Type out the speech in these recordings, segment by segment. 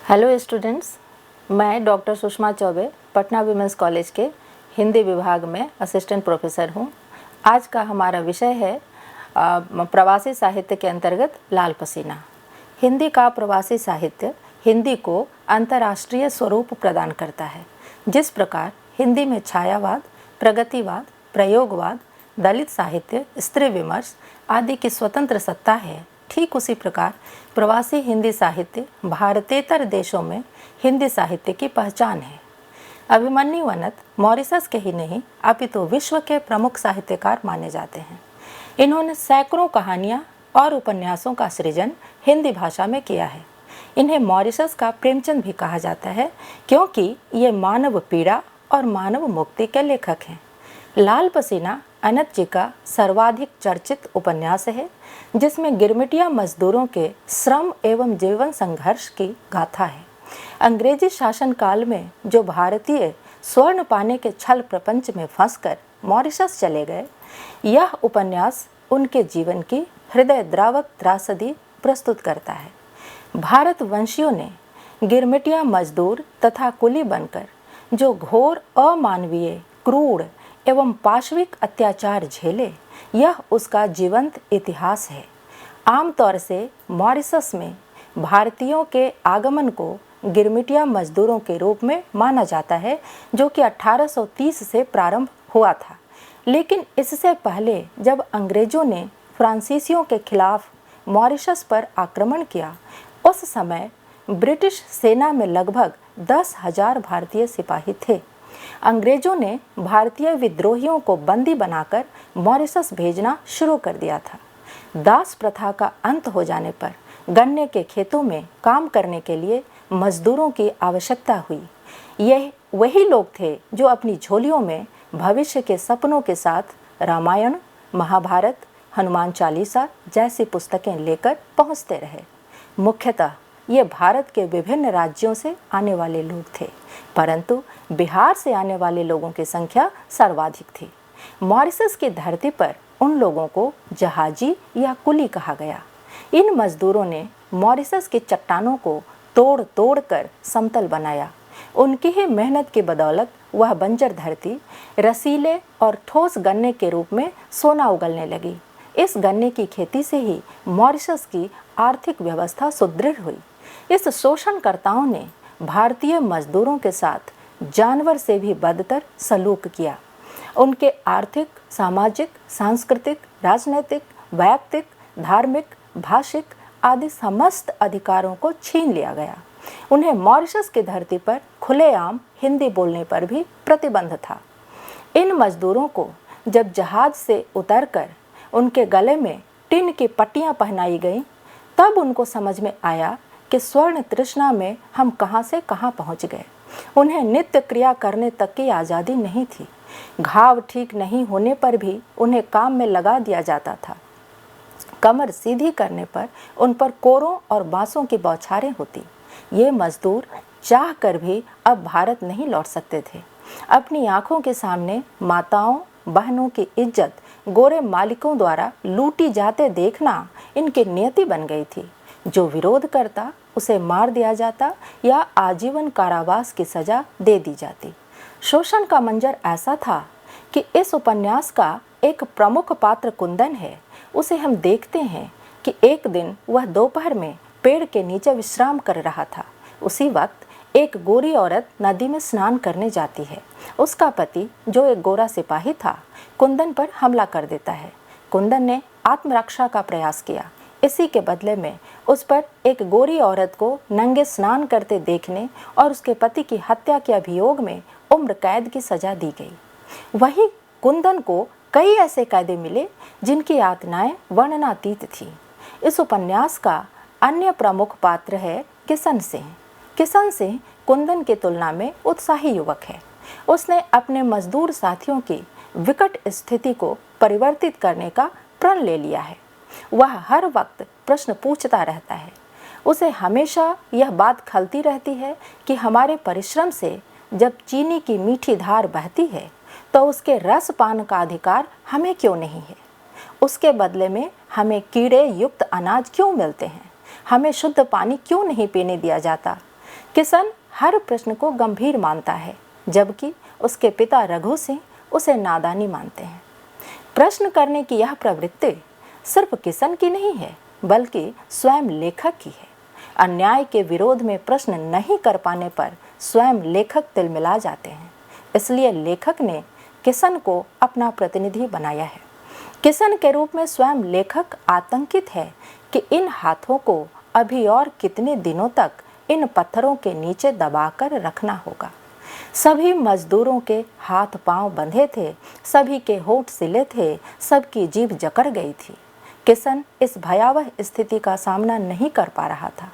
Hello students, मैं doctor Sushma Choubey Patna women's college के हिंदी विभाग में असिस्टेंट प्रोफेसर हूँ। आज का हमारा विषय है प्रवासी साहित्य के अंतर्गत लाल पसीना। हिंदी का प्रवासी साहित्य हिंदी को अंतर्राष्ट्रीय स्वरूप प्रदान करता है। जिस प्रकार हिंदी में छायावाद, प्रगतिवाद, प्रयोगवाद, दलित साहित्य, स्त्री विमर्श आदि की स्वतंत्र सत्ता है, ठीक उसी प्रकार प्रवासी हिंदी साहित्य भारतेतर देशों में हिंदी साहित्य की पहचान है। अभिमन्यु अनंत मॉरिशस के ही नहीं अपितु विश्व के प्रमुख साहित्यकार माने जाते हैं। इन्होंने सैकड़ों कहानियाँ और उपन्यासों का सृजन हिंदी भाषा में किया है। इन्हें मॉरिशस का प्रेमचंद भी कहा जाता है, क्योंकि ये मानव पीड़ा और मानव मुक्ति के लेखक हैं। लाल पसीना अनंत जी का सर्वाधिक चर्चित उपन्यास है, जिसमें गिरमिटिया मजदूरों के श्रम एवं जीवन संघर्ष की गाथा है। अंग्रेजी शासन काल में जो भारतीय स्वर्ण पाने के छल प्रपंच में फंसकर मॉरिशस चले गए, यह उपन्यास उनके जीवन की हृदय द्रावक त्रासदी प्रस्तुत करता है। भारतवंशियों ने गिरमिटिया मजदूर तथा कुली बनकर जो घोर अमानवीय, क्रूर एवं पाशविक अत्याचार झेले, यह उसका जीवंत इतिहास है। आमतौर से मॉरिशस में भारतीयों के आगमन को गिरमिटिया मजदूरों के रूप में माना जाता है, जो कि 1830 से प्रारंभ हुआ था। लेकिन इससे पहले जब अंग्रेजों ने फ्रांसीसियों के खिलाफ मॉरिशस पर आक्रमण किया, उस समय ब्रिटिश सेना में लगभग 10,000 भारतीय सिपाही थे। अंग्रेजों ने भारतीय विद्रोहियों को बंदी बनाकर मॉरिशस भेजना शुरू कर दिया था। दास प्रथा का अंत हो जाने पर गन्ने के खेतों में काम करने के लिए मजदूरों की आवश्यकता हुई। यह वही लोग थे जो अपनी झोलियों में भविष्य के सपनों के साथ रामायण, महाभारत, हनुमान चालीसा जैसी पुस्तकें लेकर पहुंचते रहे। मुख्यतः ये भारत के विभिन्न राज्यों से आने वाले लोग थे, परंतु बिहार से आने वाले लोगों की संख्या सर्वाधिक थी। मॉरिशस की धरती पर उन लोगों को जहाजी या कुली कहा गया। इन मजदूरों ने मॉरिशस की चट्टानों को तोड़ तोड़ कर समतल बनाया। उनकी ही मेहनत की बदौलत वह बंजर धरती रसीले और ठोस गन्ने के रूप में सोना उगलने लगी। इस गन्ने की खेती से ही मॉरिशस की आर्थिक व्यवस्था सुदृढ़ हुई। इस शोषणकर्ताओं ने भारतीय मजदूरों के साथ जानवर से भी बदतर सलूक किया। उनके आर्थिक, सामाजिक, सांस्कृतिक, राजनैतिक, वैयक्तिक, धार्मिक, भाषिक आदि समस्त अधिकारों को छीन लिया गया। उन्हें मॉरिशस की धरती पर खुलेआम हिंदी बोलने पर भी प्रतिबंध था। इन मजदूरों को जब जहाज से उतरकर उनके गले में टिन की पट्टियां पहनाई गईं, तब उनको समझ में आया कि स्वर्ण तृष्णा में हम कहां से कहां पहुंच गए। उन्हें नित्य क्रिया करने तक की आज़ादी नहीं थी। घाव ठीक नहीं होने पर भी उन्हें काम में लगा दिया जाता था। कमर सीधी करने पर उन पर कोरों और बांसों की बौछारें होती। ये मजदूर चाह कर भी अब भारत नहीं लौट सकते थे। अपनी आंखों के सामने माताओं, बहनों की इज्जत गोरे मालिकों द्वारा लूटी जाते देखना इनकी नियति बन गई थी। जो विरोध करता उसे मार दिया जाता या आजीवन कारावास की सजा दे दी जाती। शोषण का मंजर ऐसा था कि इस उपन्यास का एक प्रमुख पात्र कुंदन है। उसे हम देखते हैं कि एक दिन वह दोपहर में पेड़ के नीचे विश्राम कर रहा था। उसी वक्त एक गोरी औरत नदी में स्नान करने जाती है। उसका पति, जो एक गोरा सिपाही था, कुंदन पर हमला कर देता है। कुंदन ने आत्मरक्षा का प्रयास किया। इसी के बदले में उस पर एक गोरी औरत को नंगे स्नान करते देखने और उसके पति की हत्या के अभियोग में उम्र कैद की सजा दी गई। वहीं कुंदन को कई ऐसे कायदे मिले जिनकी यातनाएं वर्णनातीत थी। इस उपन्यास का अन्य प्रमुख पात्र है किशन सिंह। किशन सिंह कुंदन की तुलना में उत्साही युवक है। उसने अपने मजदूर साथियों की विकट स्थिति को परिवर्तित करने का प्रण ले लिया है। वह हर वक्त प्रश्न पूछता रहता है। उसे हमेशा यह बात खलती रहती है कि हमारे परिश्रम से जब चीनी की मीठी धार बहती है, तो उसके रस पान का अधिकार हमें क्यों नहीं है। उसके बदले में हमें कीड़े युक्त अनाज क्यों मिलते हैं। हमें शुद्ध पानी क्यों नहीं पीने दिया जाता। किशन हर प्रश्न को गंभीर मानता है, जबकि उसके पिता रघु सिंह उसे नादानी मानते हैं। प्रश्न करने की यह प्रवृत्ति सिर्फ किशन की नहीं है, बल्कि स्वयं लेखक की है। अन्याय के विरोध में प्रश्न नहीं कर पाने पर स्वयं लेखक तिलमिला जाते हैं। इसलिए लेखक ने किशन को अपना प्रतिनिधि बनाया है। किशन के रूप में स्वयं लेखक आतंकित है कि इन हाथों को अभी और कितने दिनों तक इन पत्थरों के नीचे दबाकर रखना होगा। सभी मजदूरों के हाथ पांव बंधे थे, सभी के होंठ सिले थे, सबकी जीभ जकड़ गई थी। किशन इस भयावह स्थिति का सामना नहीं कर पा रहा था।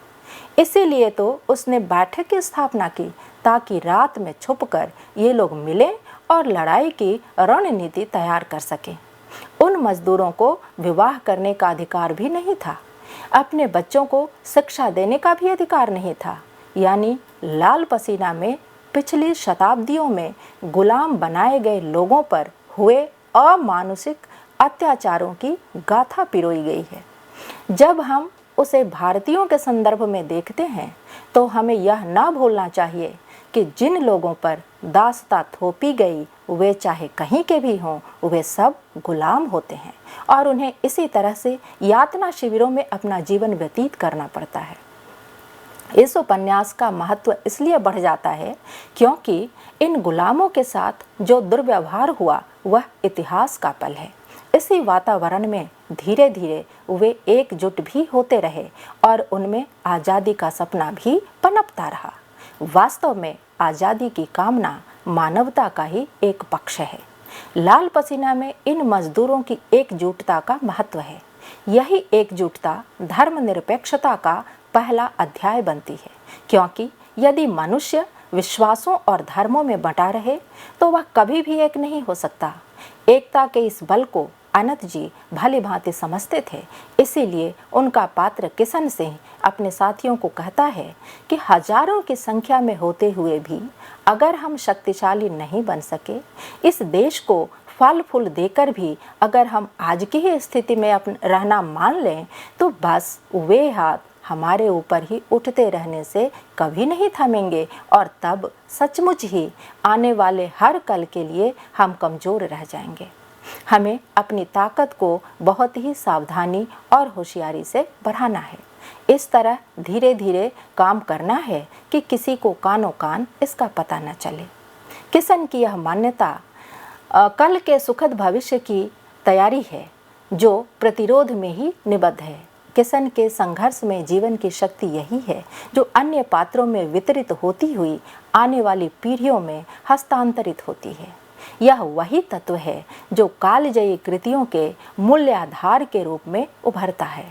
इसीलिए तो उसने बैठक की स्थापना की, ताकि रात में छुपकर ये लोग मिलें और लड़ाई की रणनीति तैयार कर सकें। उन मजदूरों को विवाह करने का अधिकार भी नहीं था, अपने बच्चों को शिक्षा देने का भी अधिकार नहीं था। यानी लाल पसीना में पिछली शताब्दियों में गुलाम बनाए गए लोगों पर हुए अमानुषिक अत्याचारों की गाथा पिरोई गई है। जब हम उसे भारतीयों के संदर्भ में देखते हैं तो हमें यह ना भूलना चाहिए कि जिन लोगों पर दास्ता थोपी गई वे चाहे कहीं के भी हों, वे सब गुलाम होते हैं और उन्हें इसी तरह से यातना शिविरों में अपना जीवन व्यतीत करना पड़ता है। इस उपन्यास का महत्व इसलिए बढ़ जाता है क्योंकि इन गुलामों के साथ जो दुर्व्यवहार हुआ वह इतिहास का पल है। इसी वातावरण में धीरे धीरे वे एकजुट भी होते रहे और उनमें आज़ादी का सपना भी पनपता रहा। वास्तव में आज़ादी की कामना मानवता का ही एक पक्ष है। लाल पसीना में इन मजदूरों की एकजुटता का महत्व है। यही एकजुटता धर्मनिरपेक्षता का पहला अध्याय बनती है, क्योंकि यदि मनुष्य विश्वासों और धर्मों में बंटा रहे तो वह कभी भी एक नहीं हो सकता। एकता के इस बल को अनंत जी भली भांति समझते थे। इसीलिए उनका पात्र किशन सिंह अपने साथियों को कहता है कि हजारों की संख्या में होते हुए भी अगर हम शक्तिशाली नहीं बन सके, इस देश को फल फूल देकर भी अगर हम आज की ही स्थिति में रहना मान लें, तो बस वे हाथ हमारे ऊपर ही उठते रहने से कभी नहीं थमेंगे और तब सचमुच ही आने वाले हर कल के लिए हम कमज़ोर रह जाएंगे। हमें अपनी ताकत को बहुत ही सावधानी और होशियारी से बढ़ाना है। इस तरह धीरे धीरे काम करना है कि किसी को कानों कान इसका पता न चले। किशन की यह मान्यता कल के सुखद भविष्य की तैयारी है, जो प्रतिरोध में ही निबद्ध है। किशन के संघर्ष में जीवन की शक्ति यही है जो अन्य पात्रों में वितरित होती हुई आने वाली पीढ़ियों में हस्तांतरित होती है। यह वही तत्व है जो कालजयी कृतियों के मूल्याधार के रूप में उभरता है।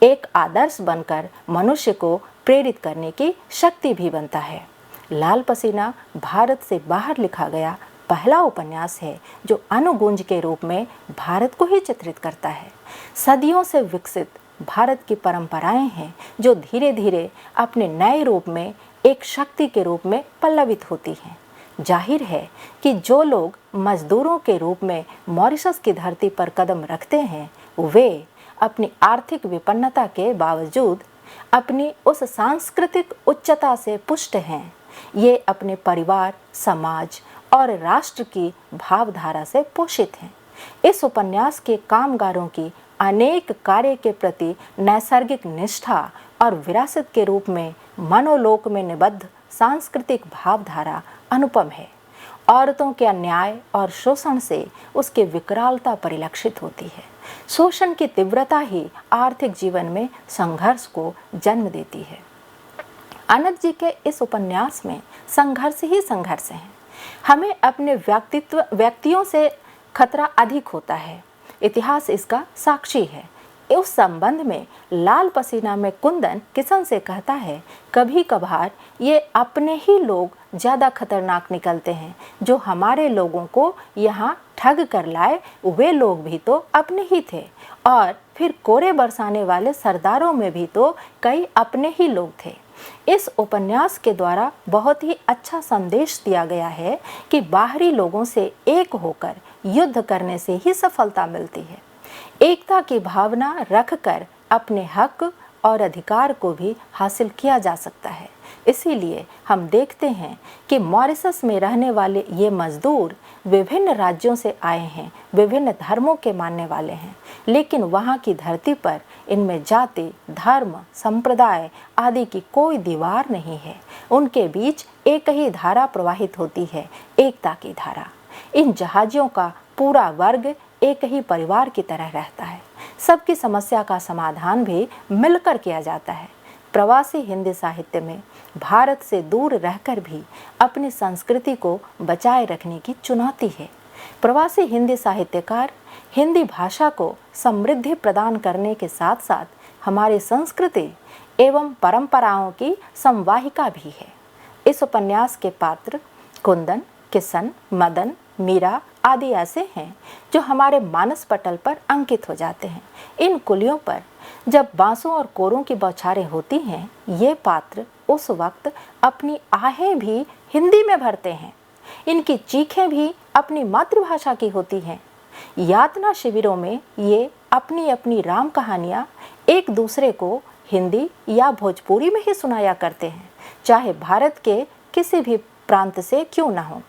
एक आदर्श बनकर मनुष्य को प्रेरित करने की शक्ति भी बनता है। लाल पसीना भारत से बाहर लिखा गया पहला उपन्यास है जो अनुगुंज के रूप में भारत को ही चित्रित करता है। सदियों से विकसित भारत की परंपराएं हैं जो धीरे धीरे अपने नए रूप में एक शक्ति के रूप में पल्लवित होती हैं। जाहिर है कि जो लोग मजदूरों के रूप में मॉरिशस की धरती पर कदम रखते हैं, वे अपनी आर्थिक विपन्नता के बावजूद अपनी उस सांस्कृतिक उच्चता से पुष्ट हैं। ये अपने परिवार, समाज और राष्ट्र की भावधारा से पोषित हैं। इस उपन्यास के कामगारों की अनेक कार्य के प्रति नैसर्गिक निष्ठा और विरासत के रूप में मनोलोक में निबद्ध सांस्कृतिक भावधारा अनुपम है। औरतों के अन्याय और शोषण से उसकी विकरालता परिलक्षित होती है। शोषण की तीव्रता ही आर्थिक जीवन में संघर्ष को जन्म देती है। अनंत जी के इस उपन्यास में संघर्ष ही संघर्ष है। हमें अपने व्यक्तियों से खतरा अधिक होता है। इतिहास इसका साक्षी है। उस संबंध में लाल पसीना में कुंदन किशन से कहता है, कभी कभार ये अपने ही लोग ज़्यादा खतरनाक निकलते हैं। जो हमारे लोगों को यहाँ ठग कर लाए, वे लोग भी तो अपने ही थे। और फिर कोरे बरसाने वाले सरदारों में भी तो कई अपने ही लोग थे। इस उपन्यास के द्वारा बहुत ही अच्छा संदेश दिया गया है कि बाहरी लोगों से एक होकर युद्ध करने से ही सफलता मिलती है। एकता की भावना रखकर अपने हक और अधिकार को भी हासिल किया जा सकता है। इसीलिए हम देखते हैं कि मॉरिशस में रहने वाले ये मजदूर विभिन्न राज्यों से आए हैं, विभिन्न धर्मों के मानने वाले हैं, लेकिन वहाँ की धरती पर इनमें जाति, धर्म, संप्रदाय आदि की कोई दीवार नहीं है। उनके बीच एक ही धारा प्रवाहित होती है, एकता की धारा। इन जहाजियों का पूरा वर्ग एक ही परिवार की तरह रहता है। सबकी समस्या का समाधान भी मिलकर किया जाता है। प्रवासी हिंदी साहित्य में भारत से दूर रहकर भी अपनी संस्कृति को बचाए रखने की चुनौती है। प्रवासी हिंदी साहित्यकार हिंदी भाषा को समृद्धि प्रदान करने के साथ साथ हमारी संस्कृति एवं परंपराओं की संवाहिका भी है। इस उपन्यास के पात्र कुंदन, किशन, मदन, मीरा आदि ऐसे हैं जो हमारे मानस पटल पर अंकित हो जाते हैं। इन कुलियों पर जब बांसों और कोरों की बौछारें होती हैं, ये पात्र उस वक्त अपनी आहें भी हिंदी में भरते हैं। इनकी चीखें भी अपनी मातृभाषा की होती हैं। यातना शिविरों में ये अपनी अपनी राम कहानियाँ एक दूसरे को हिंदी या भोजपुरी में ही सुनाया करते हैं, चाहे भारत के किसी भी प्रांत से क्यों न हो।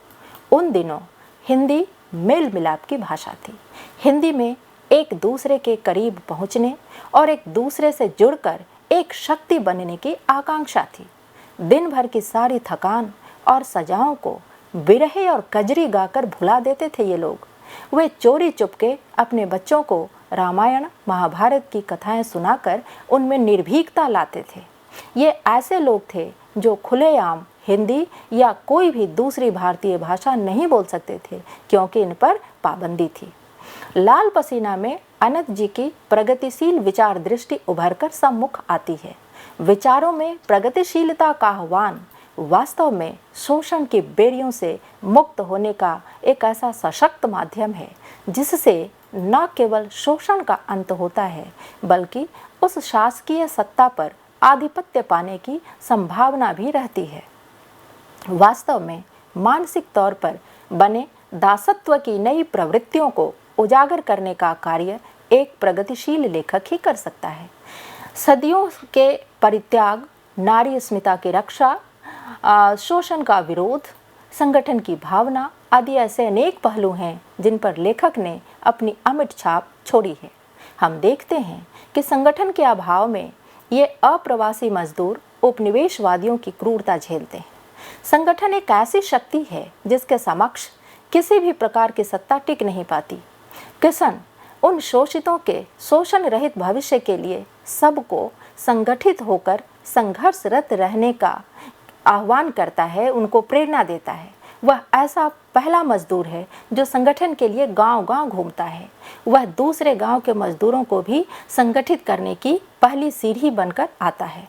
उन दिनों हिंदी मेल मिलाप की भाषा थी। हिंदी में एक दूसरे के करीब पहुंचने और एक दूसरे से जुड़कर एक शक्ति बनने की आकांक्षा थी। दिन भर की सारी थकान और सजाओं को बिरहे और कजरी गाकर भुला देते थे ये लोग। वे चोरी चुपके अपने बच्चों को रामायण, महाभारत की कथाएं सुनाकर उनमें निर्भीकता लाते थे। ये ऐसे लोग थे जो खुलेआम हिंदी या कोई भी दूसरी भारतीय भाषा नहीं बोल सकते थे, क्योंकि इन पर पाबंदी थी। लाल पसीना में अनंत जी की प्रगतिशील विचार दृष्टि उभरकर सम्मुख आती है। विचारों में प्रगतिशीलता का आह्वान वास्तव में शोषण की बेड़ियों से मुक्त होने का एक ऐसा सशक्त माध्यम है जिससे न केवल शोषण का अंत होता है, बल्कि उस शासकीय सत्ता पर आधिपत्य पाने की संभावना भी रहती है। वास्तव में मानसिक तौर पर बने दासत्व की नई प्रवृत्तियों को उजागर करने का कार्य एक प्रगतिशील लेखक ही कर सकता है। सदियों के परित्याग, नारी अस्मिता की रक्षा, शोषण का विरोध, संगठन की भावना आदि ऐसे अनेक पहलू हैं जिन पर लेखक ने अपनी अमिट छाप छोड़ी है। हम देखते हैं कि संगठन के अभाव में ये अप्रवासी मजदूर उपनिवेशवादियों की क्रूरता झेलते हैं। संगठन एक ऐसी शक्ति है जिसके समक्ष किसी भी प्रकार की सत्ता टिक नहीं पाती। किशन उन शोषितों के शोषण रहित भविष्य के लिए सबको संगठित होकर संघर्षरत रहने का आह्वान करता है, उनको प्रेरणा देता है। वह ऐसा पहला मजदूर है जो संगठन के लिए गांव-गांव घूमता है। वह दूसरे गांव के मजदूरों को भी संगठित करने की पहली सीढ़ी बनकर आता है।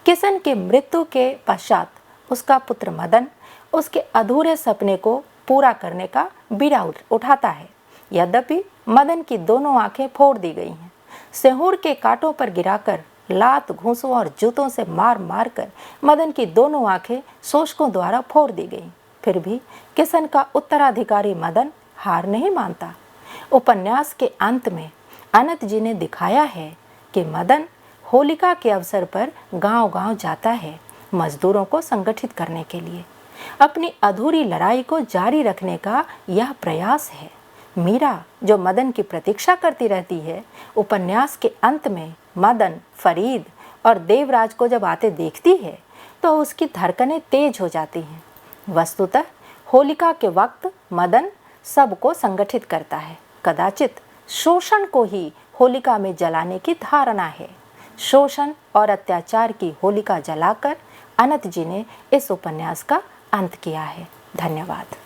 किशन की मृत्यु के पश्चात उसका पुत्र मदन उसके अधूरे सपने को पूरा करने का बीड़ा उठाता है। यद्यपि मदन की दोनों आंखें फोड़ दी गई हैं। सेहूर के कांटों पर गिराकर लात, घूंसों और जूतों से मार मार कर मदन की दोनों आंखें शोषकों द्वारा फोड़ दी गईं। फिर भी किशन का उत्तराधिकारी मदन हार नहीं मानता। उपन्यास के अंत में अनंत जी ने दिखाया है कि मदन होलिका के अवसर पर गांव-गांव जाता है मजदूरों को संगठित करने के लिए। अपनी अधूरी लड़ाई को जारी रखने का यह प्रयास है। मीरा जो मदन की प्रतीक्षा करती रहती है, उपन्यास के अंत में मदन, फरीद और देवराज को जब आते देखती है तो उसकी धड़कनें तेज हो जाती हैं। वस्तुतः होलिका के वक्त मदन सबको संगठित करता है। कदाचित शोषण को ही होलिका में जलाने की धारणा है। शोषण और अत्याचार की होलिका जलाकर अनंत जी ने इस उपन्यास का अंत किया है। धन्यवाद।